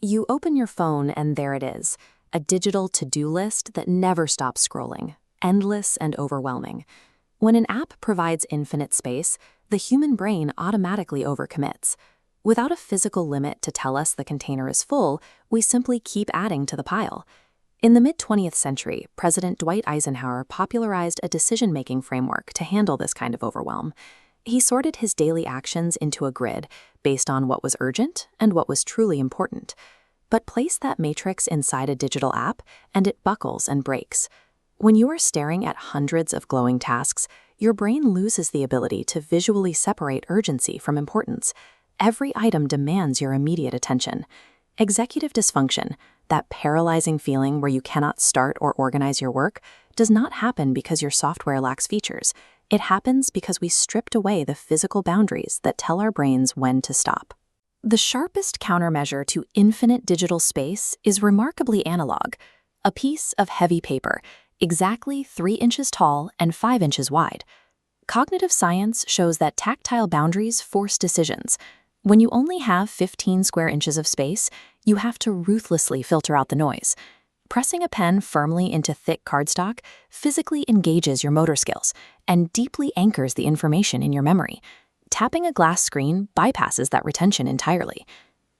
You open your phone and there it is, a digital to-do list that never stops scrolling, endless and overwhelming. When an app provides infinite space, the human brain automatically overcommits. Without a physical limit to tell us the container is full, we simply keep adding to the pile. In the mid-20th century, President Dwight Eisenhower popularized a decision-making framework to handle this kind of overwhelm. He sorted his daily actions into a grid based on what was urgent and what was truly important. But place that matrix inside a digital app, and it buckles and breaks. When you are staring at hundreds of glowing tasks, your brain loses the ability to visually separate urgency from importance. Every item demands your immediate attention. Executive dysfunction, that paralyzing feeling where you cannot start or organize your work, does not happen because your software lacks features. It happens because we stripped away the physical boundaries that tell our brains when to stop. The sharpest countermeasure to infinite digital space is remarkably analog: a piece of heavy paper, exactly 3 inches tall and 5 inches wide. Cognitive science shows that tactile boundaries force decisions. When you only have 15 square inches of space, you have to ruthlessly filter out the noise. Pressing a pen firmly into thick cardstock physically engages your motor skills and deeply anchors the information in your memory. Tapping a glass screen bypasses that retention entirely.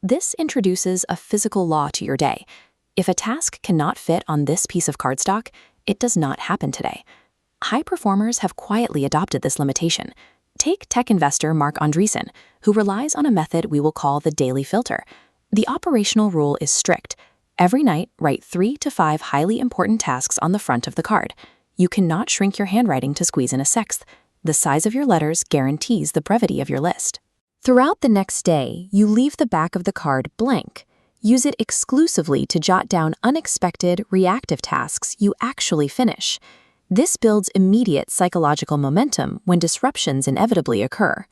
This introduces a physical law to your day. If a task cannot fit on this piece of cardstock, it does not happen today. High performers have quietly adopted this limitation. Take tech investor Marc Andreessen, who relies on a method we will call the daily filter. The operational rule is strict. Every night, write 3 to 5 highly important tasks on the front of the card. You cannot shrink your handwriting to squeeze in a sixth. The size of your letters guarantees the brevity of your list. Throughout the next day, you leave the back of the card blank. Use it exclusively to jot down unexpected, reactive tasks you actually finish. This builds immediate psychological momentum when disruptions inevitably occur.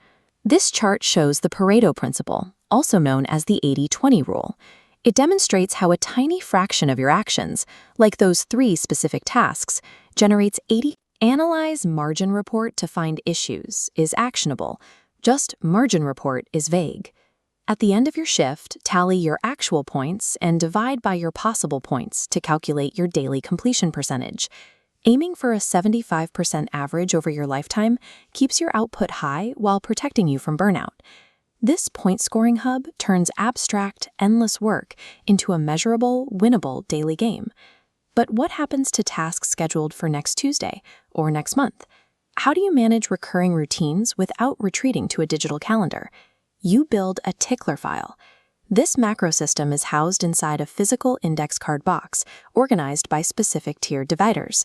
This chart shows the Pareto principle, also known as the 80-20 rule. It demonstrates how a tiny fraction of your actions, like those 3 specific tasks, generates 80. Analyze margin report to find issues is actionable. Just margin report is vague. At the end of your shift, tally your actual points and divide by your possible points to calculate your daily completion percentage. Aiming for a 75% average over your lifetime keeps your output high while protecting you from burnout. This point-scoring hub turns abstract, endless work into a measurable, winnable daily game. But what happens to tasks scheduled for next Tuesday or next month? How do you manage recurring routines without retreating to a digital calendar? You build a tickler file. This macro system is housed inside a physical index card box, organized by specific tiered dividers.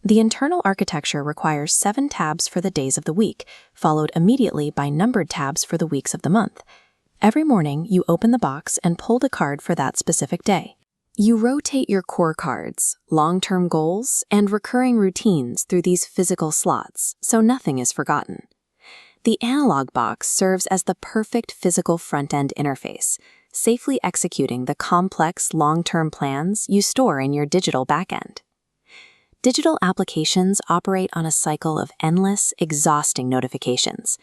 The internal architecture requires 7 tabs for the days of the week, followed immediately by numbered tabs for the weeks of the month. Every morning, you open the box and pull the card for that specific day. You rotate your core cards, long-term goals, and recurring routines through these physical slots, so nothing is forgotten. The analog box serves as the perfect physical front-end interface, safely executing the complex long-term plans you store in your digital backend. Digital applications operate on a cycle of endless, exhausting notifications.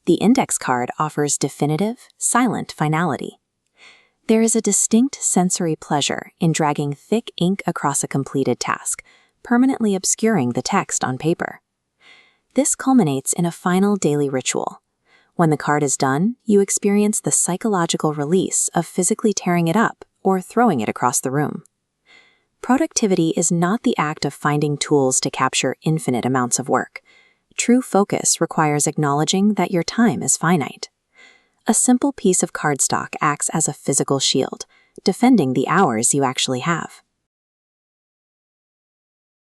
The index card offers definitive, silent finality. There is a distinct sensory pleasure in dragging thick ink across a completed task, permanently obscuring the text on paper. This culminates in a final daily ritual. When the card is done, you experience the psychological release of physically tearing it up or throwing it across the room. Productivity is not the act of finding tools to capture infinite amounts of work. True focus requires acknowledging that your time is finite. A simple piece of cardstock acts as a physical shield, defending the hours you actually have.